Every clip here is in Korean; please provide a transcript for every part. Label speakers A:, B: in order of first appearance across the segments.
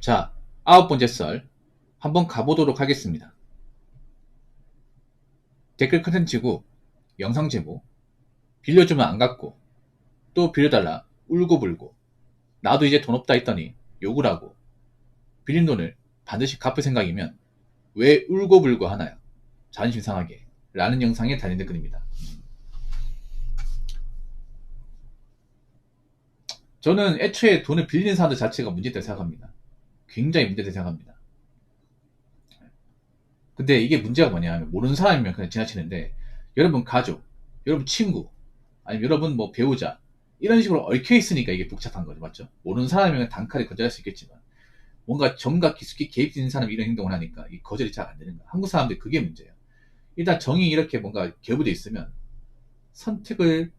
A: 자, 9번째 썰 한번 가보도록 하겠습니다. 댓글 컨텐츠고 영상 제목 빌려주면 안 갚고 또 빌려달라 울고불고 나도 이제 돈 없다 했더니 욕을 하고 빌린 돈을 반드시 갚을 생각이면 왜 울고불고 하나요? 자존심 상하게 라는 영상에 달린 댓글입니다. 저는 애초에 돈을 빌리는 사람들 자체가 문제있다고 생각합니다. 굉장히 문제있다고 생각합니다. 근데 이게 문제가 뭐냐면 모르는 사람이면 그냥 지나치는데 여러분 가족, 여러분 친구, 아니면 여러분 뭐 배우자 이런 식으로 얽혀 있으니까 이게 복잡한 거죠. 맞죠? 모르는 사람이면 단칼에 거절할 수 있겠지만 뭔가 정과 깊숙이 개입되는 사람이 이런 행동을 하니까 이 거절이 잘 안 되는 거야. 한국 사람들 그게 문제예요. 일단 정이 이렇게 뭔가 결부되어 있으면 선택을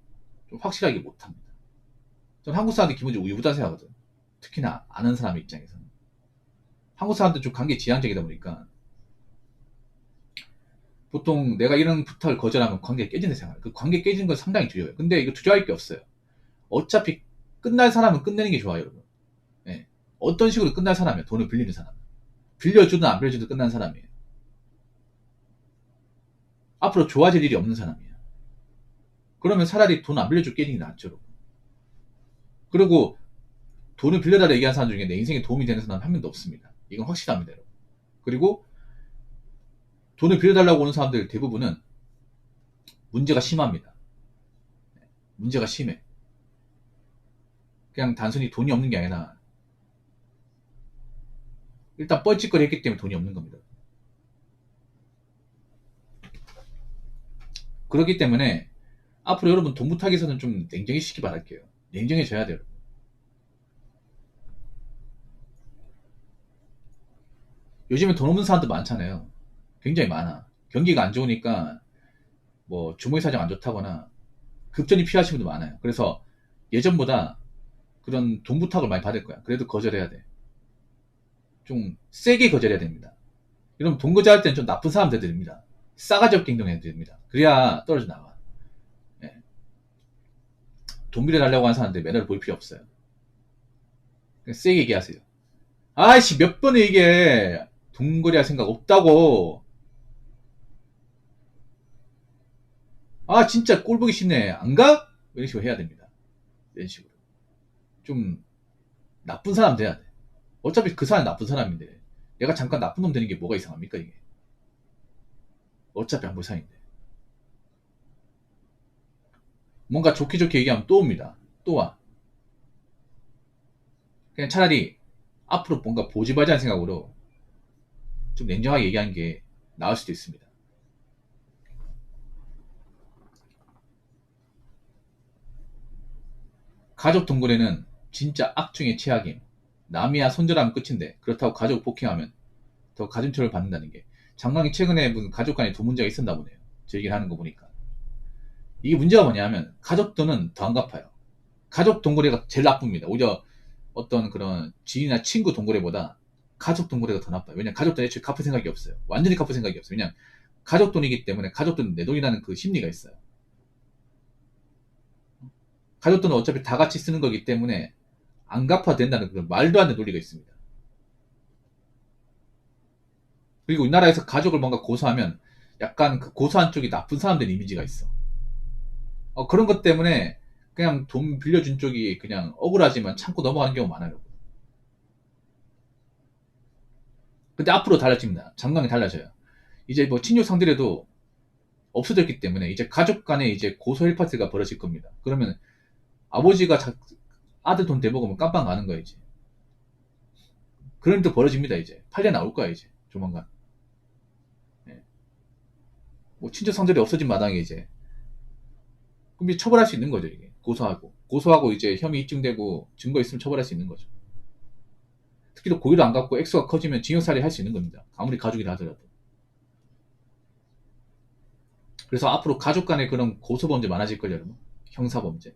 A: 좀 확실하게 못합니다. 저는 한국 사람들이 기본적으로 우유부단 생각하거든. 특히나 아는 사람의 입장에서는. 한국 사람들은 좀 관계 지향적이다 보니까 보통 내가 이런 부탁을 거절하면 관계가 깨진다 생각해요. 그 관계 깨지는 건 상당히 두려워요. 근데 이거 두려워할 게 없어요. 어차피 끝날 사람은 끝내는 게 좋아요, 여러분. 네. 어떤 식으로 끝날 사람이에요. 돈을 빌리는 사람. 빌려주든 안 빌려주든 끝난 사람이에요. 앞으로 좋아질 일이 없는 사람이에요. 그러면 차라리 돈 안 빌려주고 깨지는 게 낫죠, 여러분. 그리고 돈을 빌려달라 얘기하는 사람 중에 내 인생에 도움이 되는 사람은 한 명도 없습니다. 이건 확실합니다, 여러분. 그리고 돈을 빌려달라고 오는 사람들 대부분은 문제가 심합니다. 문제가 심해. 그냥 단순히 돈이 없는 게 아니라 일단 뻘짓거리 했기 때문에 돈이 없는 겁니다. 그렇기 때문에 앞으로 여러분 돈 부탁에서는 좀 냉정해지시기 바랄게요. 냉정해져야 돼요. 요즘에 돈 없는 사람들 많잖아요. 굉장히 많아. 경기가 안 좋으니까 뭐 주머니 사정 안 좋다거나 급전이 필요하신 분도 많아요. 그래서 예전보다 그런 돈 부탁을 많이 받을 거야. 그래도 거절해야 돼. 좀 세게 거절해야 됩니다. 여러분 돈 거절할 때는 좀 나쁜 사람 돼야 됩니다. 싸가지 없게 행동해야 됩니다. 그래야 떨어져 나가. 예. 돈 빌려달라고 하는 사람한테 매너를 보일 필요 없어요. 그냥 세게 얘기하세요. 아이씨 몇 번에 이게 돈 거래할 생각 없다고. 아 진짜 꼴 보기 싫네. 안 가? 이런 식으로 해야 됩니다. 이런 식으로. 좀 나쁜 사람 돼야 돼. 어차피 그 사람이 나쁜 사람인데 내가 잠깐 나쁜 놈 되는 게 뭐가 이상합니까 이게. 어차피 안 볼 사이인데. 뭔가 좋게 좋게 얘기하면 또 옵니다. 또 와. 그냥 차라리 앞으로 뭔가 보지마지한 생각으로 좀 냉정하게 얘기하는 게 나을 수도 있습니다. 가족 동거래는 진짜 악중의 최악임. 남이야 손절하면 끝인데 그렇다고 가족 폭행하면 더 가중처를 받는다는 게. 장관이 최근에 무슨 가족 간에 돈 문제가 있었나 보네요. 저 얘기를 하는 거 보니까. 이게 문제가 뭐냐면 가족 돈은 더 안 갚아요. 가족 동거래가 제일 나쁩니다. 오히려 어떤 그런 지인이나 친구 동거래보다 가족 동거래가 더 나빠요. 왜냐면 가족 돈 애초에 갚을 생각이 없어요. 완전히 갚을 생각이 없어요. 왜냐면 가족 돈이기 때문에 가족 돈은 내 돈이라는 그 심리가 있어요. 가족 돈은 어차피 다 같이 쓰는 거기 때문에 안 갚아도 된다는 그런 말도 안 되는 논리가 있습니다. 그리고 우리나라에서 가족을 뭔가 고소하면 약간 그 고소한 쪽이 나쁜 사람들 이미지가 있어. 그런 것 때문에 그냥 돈 빌려준 쪽이 그냥 억울하지만 참고 넘어가는 경우가 많아요. 근데 앞으로 달라집니다. 장관이 달라져요. 이제 뭐 친족 상대래도 없어졌기 때문에 이제 가족 간에 이제 고소 헬파티가 벌어질 겁니다. 그러면 아버지가 아들 돈 대먹으면 깜빵 가는 거야 이제. 그런 일도 벌어집니다 이제. 판례 나올 거야 이제 조만간. 예. 뭐 친족 상대이 없어진 마당에 이제 그럼 이제 처벌할 수 있는 거죠 이게. 고소하고 이제 혐의 입증되고 증거 있으면 처벌할 수 있는 거죠. 특히 또 고의로 안 갚고 액수가 커지면 징역살이 할 수 있는 겁니다. 아무리 가족이라 하더라도. 그래서 앞으로 가족 간의 그런 고소범죄 많아질 걸요 여러분. 형사범죄.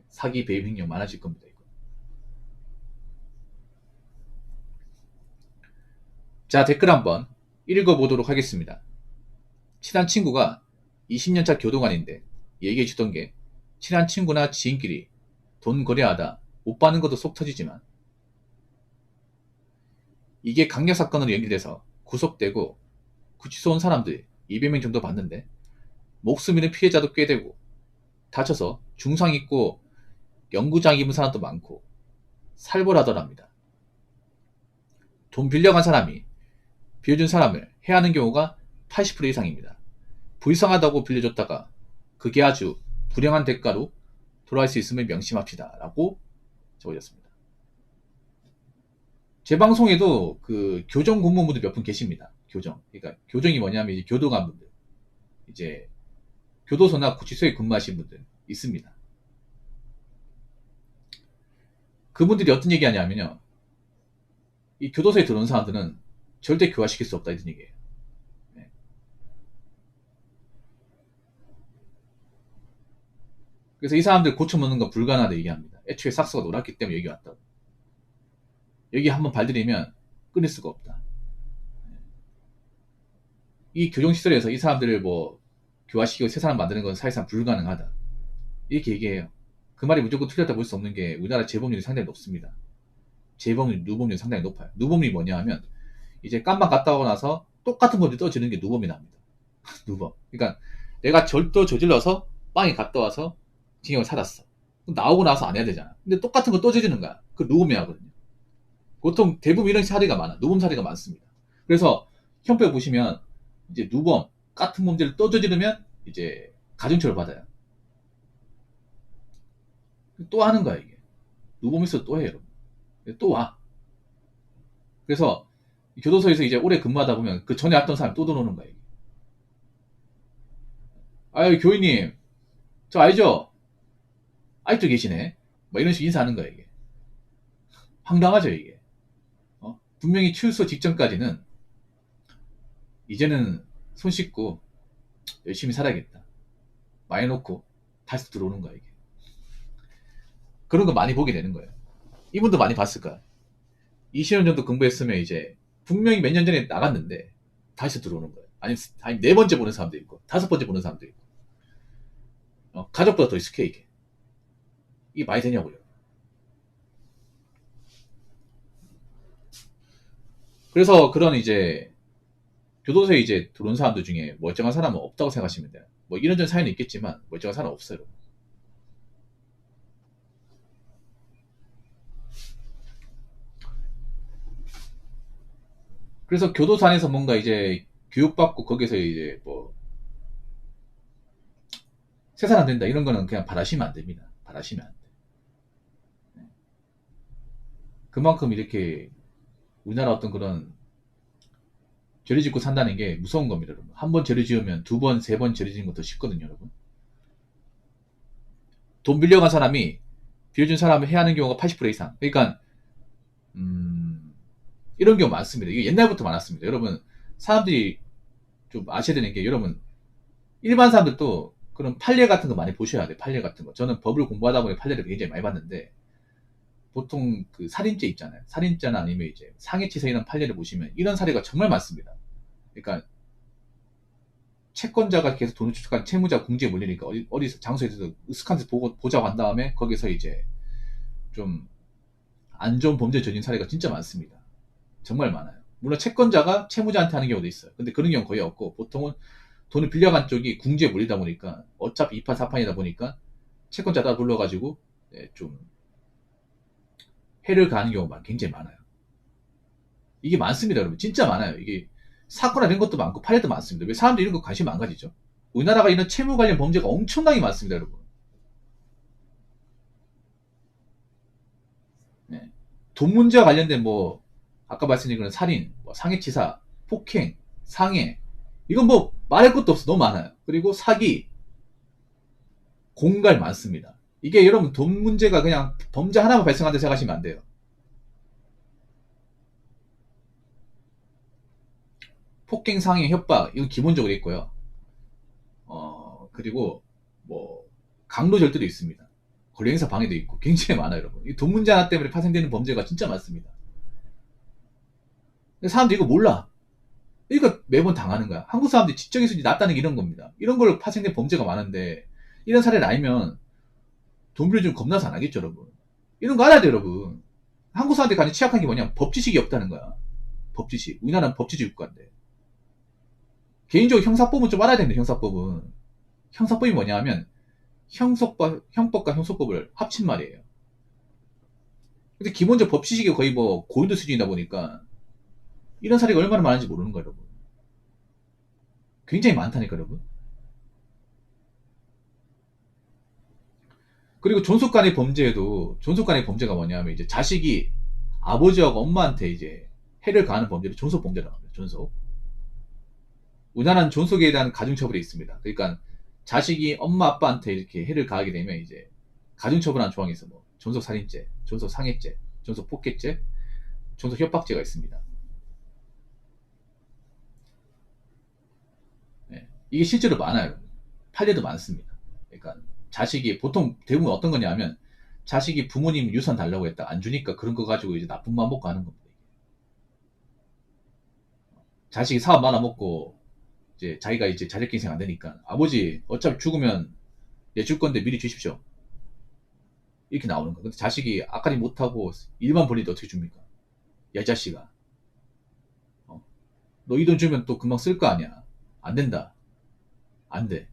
A: 사기 배임 횡령 많아질 겁니다. 이거. 자 댓글 한번 읽어보도록 하겠습니다. 친한 친구가 20년차 교도관인데 얘기해 주던 게 친한 친구나 지인끼리 돈 거래하다 못 받는 것도 속 터지지만 이게 강력 사건으로 연기돼서 구속되고 구치소 온 사람들이 200명 정도 봤는데 목숨 잃은 피해자도 꽤 되고 다쳐서 중상 입고 영구장 입은 사람도 많고 살벌하더랍니다. 돈 빌려간 사람이 빌려준 사람을 해하는 경우가 80% 이상입니다. 불쌍하다고 빌려줬다가 그게 아주 불행한 대가로 돌아갈 수 있음을 명심합시다 라고 적어졌습니다. 제 방송에도 그 교정 공무원분들 몇 분 계십니다. 교정. 그러니까 교정이 뭐냐면 이제 교도관분들, 이제 교도소나 구치소에 근무하신 분들 있습니다. 그분들이 어떤 얘기 하냐면요. 이 교도소에 들어온 사람들은 절대 교화시킬 수 없다 이런 얘기예요. 네. 그래서 이 사람들 고쳐먹는 건 불가능하다 얘기합니다. 애초에 삭스가 놀았기 때문에 여기 왔다고. 여기 한번 발들이면 끊을 수가 없다. 이 교정시설에서 이 사람들을 뭐 교화시키고 새 사람 만드는 건 사실상 불가능하다. 이렇게 얘기해요. 그 말이 무조건 틀렸다 볼 수 없는 게 우리나라 재범률이 상당히 높습니다. 재범률, 누범률이 상당히 높아요. 누범이 뭐냐 하면 이제 깜방 갔다 오고 나서 똑같은 범죄 떠지는 게 누범이 납니다. 누범. 그러니까 내가 절도 저질러서 빵에 갔다 와서 징역을 살았어. 나오고 나서 안 해야 되잖아. 근데 똑같은 거 또 저지르는 거야. 그 누범이 하거든요. 보통 대부분 이런 사례가 많아. 누범 사례가 많습니다. 그래서 형법에 보시면 이제 누범 같은 범죄를 또 저지르면 이제 가중처를 받아요. 또 하는 거야 이게. 누범 있어도 또 해요. 여러분. 또 와. 그래서 교도소에서 이제 오래 근무하다 보면 그 전에 왔던 사람 또 들어오는 거야 이게. 아유 교인님 저 알죠? 아직도 계시네. 뭐 이런 식으로 인사하는 거야 이게. 황당하죠 이게. 분명히 출소 직전까지는 이제는 손 씻고 열심히 살아야겠다. 많이 놓고 다시 들어오는 거야 이게. 그런 거 많이 보게 되는 거예요. 이분도 많이 봤을 거야. 20년 정도 공부했으면 이제 분명히 몇 년 전에 나갔는데 다시 들어오는 거예요. 아니 네 번째 보는 사람도 있고 5번째 보는 사람도 있고. 가족보다 더 익숙해 이게. 이게 많이 되냐고요. 그래서 그런 이제 교도소에 이제 들어온 사람들 중에 멀쩡한 사람은 없다고 생각하시면 돼요. 뭐 이런저런 사연이 있겠지만 멀쩡한 사람은 없어요. 그래서 교도소 안에서 뭔가 이제 교육받고 거기서 이제 뭐 새 사람 된다 이런 거는 그냥 바라시면 안 됩니다. 바라시면 안 돼. 그만큼 이렇게 우리나라 어떤 그런 죄를 짓고 산다는 게 무서운 겁니다, 여러분. 한 번 죄를 지으면 두 번, 세 번 죄를 지는 것도 쉽거든요, 여러분. 돈 빌려간 사람이 빌려준 사람을 해야 하는 경우가 80% 이상. 그러니까 이런 경우 많습니다. 이게 옛날부터 많았습니다. 여러분 사람들이 좀 아셔야 되는 게 여러분 일반 사람들도 그런 판례 같은 거 많이 보셔야 돼요. 판례 같은 거. 저는 법을 공부하다 보니 판례를 굉장히 많이 봤는데 보통 그 살인죄 있잖아요. 살인죄나 아니면 이제 상해치사 이런 판례를 보시면 이런 사례가 정말 많습니다. 그러니까 채권자가 계속 돈을 추적한 채무자 궁지에 몰리니까 어디 장소에서 으슥한 데 보자고 한 다음에 거기서 이제 좀 안 좋은 범죄 저진 사례가 진짜 많습니다. 정말 많아요. 물론 채권자가 채무자한테 하는 경우도 있어요. 근데 그런 경우 거의 없고 보통은 돈을 빌려간 쪽이 궁지에 몰리다 보니까 어차피 2판 4판이다 보니까 채권자다 불러가지고 좀 해를 가하는 경우가 굉장히 많아요. 이게 많습니다, 여러분. 진짜 많아요. 이게 사건화 된 것도 많고 판례도 많습니다. 왜 사람들이 이런 거 관심 안 가지죠? 우리나라가 이런 채무 관련 범죄가 엄청나게 많습니다, 여러분. 네. 돈 문제와 관련된 뭐 아까 말씀드린 그런 살인, 뭐 상해치사, 폭행, 상해 이건 뭐 말할 것도 없어. 너무 많아요. 그리고 사기, 공갈 많습니다. 이게 여러분 돈 문제가 그냥 범죄 하나만 발생한다 생각하시면 안 돼요. 폭행, 상해, 협박 이건 기본적으로 있고요. 그리고 뭐 강도 절도도 있습니다. 권리행사 방해도 있고 굉장히 많아요, 여러분. 이 돈 문제 하나 때문에 파생되는 범죄가 진짜 많습니다. 근데 사람들이 이거 몰라. 그러니까 매번 당하는 거야. 한국 사람들이 지적인 수준이 낮다는 게 이런 겁니다. 이런 걸로 파생된 범죄가 많은데 이런 사례를 알면 돈 빌려주면 겁나서 안 하겠죠, 여러분. 이런 거 알아야 돼요, 여러분. 한국 사람들이 가장 취약한 게 뭐냐? 법 지식이 없다는 거야. 법지식. 우리나라는 법치주의 국가인데. 개인적으로 형사법은 좀 알아야 됩니다. 형사법은. 형사법이 뭐냐 하면 형법과 형소법을 합친 말이에요. 근데 기본적 법치식이 거의 뭐 고인도 수준이다 보니까 이런 사례가 얼마나 많은지 모르는 거예요, 여러분. 굉장히 많다니까, 여러분. 그리고 존속 간의 범죄에도 존속 간의 범죄가 뭐냐면 이제 자식이 아버지하고 엄마한테 이제 해를 가하는 범죄를 존속 범죄라고 합니다. 존속. 우리나라는 존속에 대한 가중처벌이 있습니다. 그러니까 자식이 엄마 아빠한테 이렇게 해를 가하게 되면 이제 가중처벌하는 조항이 있어. 뭐 존속 살인죄, 존속 상해죄, 존속 폭행죄, 존속 협박죄가 있습니다. 네. 이게 실제로 많아요. 판례도 많습니다. 그러니까 자식이 보통 대부분 어떤 거냐면 자식이 부모님 유산 달라고 했다 안 주니까 그런 거 가지고 이제 나쁜 마음 먹고 하는 겁니다. 자식이 사업 많아 먹고 이제 자기가 이제 자력기 인생 안 되니까 아버지 어차피 죽으면 내줄 건데 미리 주십시오. 이렇게 나오는 거. 근데 자식이 아까리 못하고 일만 벌리는데 어떻게 줍니까? 야, 이 자식아. 너 이 돈 주면 또 금방 쓸 거 아니야. 안 된다. 안 돼.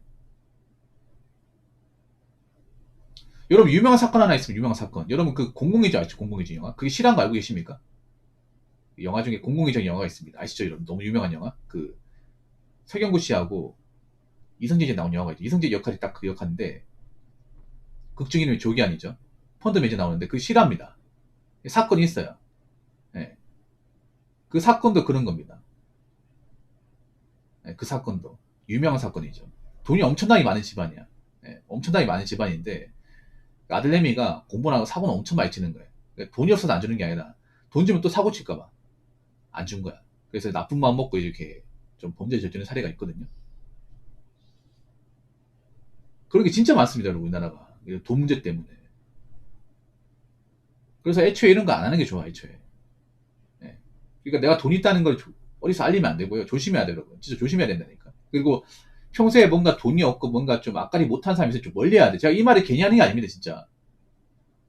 A: 여러분 유명한 사건 하나 있으면 유명한 사건. 여러분 그 공공의정 아시죠? 공공의정 영화. 그게 실화인 거 알고 계십니까? 영화 중에 공공의정 영화가 있습니다. 아시죠? 여러분 너무 유명한 영화. 그 서경구 씨하고 이성재 씨 나온 영화가 있죠. 이성재 역할이 딱 그 역할인데 극중 이름이 조기환이죠. 펀드 매니저 나오는데 그 실화입니다. 사건이 있어요. 네. 그 사건도 그런 겁니다. 네, 그 사건도 유명한 사건이죠. 돈이 엄청나게 많은 집안이야. 네, 엄청나게 많은 집안인데 아들내미가 공부를 하고 사고는 엄청 많이 치는 거예요. 그러니까 돈이 없어서 안 주는 게 아니라 돈 주면 또 사고 칠까봐 안 준 거야. 그래서 나쁜 마음 먹고 이렇게 좀 범죄 저지르는 사례가 있거든요. 그런 게 진짜 많습니다, 여러분, 우리나라가. 돈 문제 때문에. 그래서 애초에 이런 거 안 하는 게 좋아, 애초에. 네. 그러니까 내가 돈 있다는 걸 어디서 알리면 안 되고요. 조심해야 돼요, 여러분. 진짜 조심해야 된다니까. 그리고 평소에 뭔가 돈이 없고 뭔가 좀 앞가리 못한 사람이 있으면 좀 멀리 해야 돼. 제가 이 말을 괜히 하는 게 아닙니다, 진짜.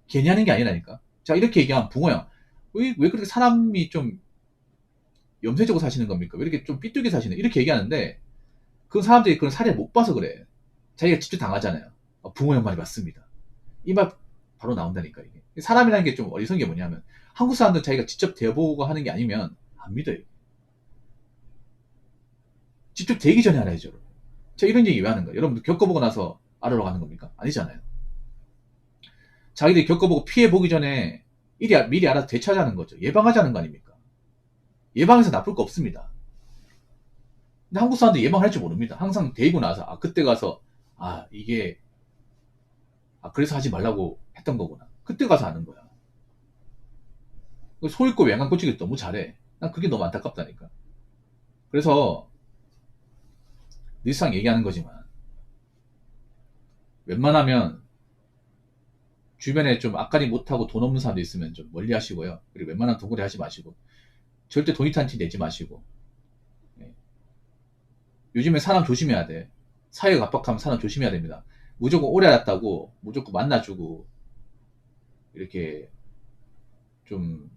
A: 괜히 하는 게 아니라니까. 자, 이렇게 얘기하면 붕어야. 왜 그렇게 사람이 좀 염세적으로 사시는 겁니까? 왜 이렇게 좀 삐뚤게 사시는? 이렇게 얘기하는데, 그 사람들이 그런 사례를 못 봐서 그래. 자기가 직접 당하잖아요. 붕어 형 말이 맞습니다. 이 말 바로 나온다니까, 이게. 사람이라는 게 좀 어리석은 게 뭐냐면, 한국 사람들은 자기가 직접 대보고 하는 게 아니면 안 믿어요. 직접 되기 전에 알아야죠. 제가 이런 얘기 왜 하는 거예요? 여러분들 겪어보고 나서 알아러 가는 겁니까? 아니잖아요. 자기들이 겪어보고 피해보기 전에 미리 알아서 대처하자는 거죠. 예방하자는 거 아닙니까? 예방해서 나쁠 거 없습니다. 근데 한국 사람들이 예방할 줄 모릅니다. 항상 데이고 나서, 그때 가서, 이게, 그래서 하지 말라고 했던 거구나. 그때 가서 아는 거야. 소 읽고 양강 꽂히기 너무 잘해. 난 그게 너무 안타깝다니까. 그래서, 늘상 얘기하는 거지만, 웬만하면, 주변에 좀 앞가림 못하고 돈 없는 사람도 있으면 좀 멀리 하시고요. 그리고 웬만하면 동거래 하지 마시고, 절대 돈 있다는 티 내지 마시고, 요즘에 사람 조심해야 돼. 사회가 각박하면 사람 조심해야 됩니다. 무조건 오래 알았다고 무조건 만나주고 이렇게 좀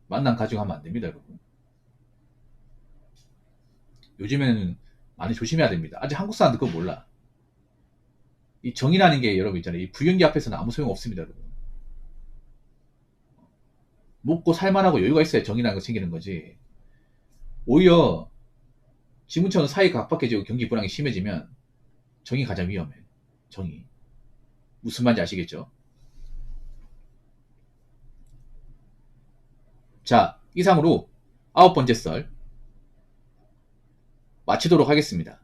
A: 만남 가지고 하면 안 됩니다, 여러분. 요즘에는 많이 조심해야 됩니다. 아직 한국 사람들 그거 몰라. 이 정이라는 게 여러분 있잖아요. 이 부연기 앞에서는 아무 소용 없습니다, 여러분. 먹고 살만하고 여유가 있어야 정이라는 거 챙기는 거지. 오히려 지금처럼 사회가 각박해지고 경기 불황이 심해지면 정이 가장 위험해. 정이. 무슨 말인지 아시겠죠? 자, 이상으로 9번째 썰 마치도록 하겠습니다.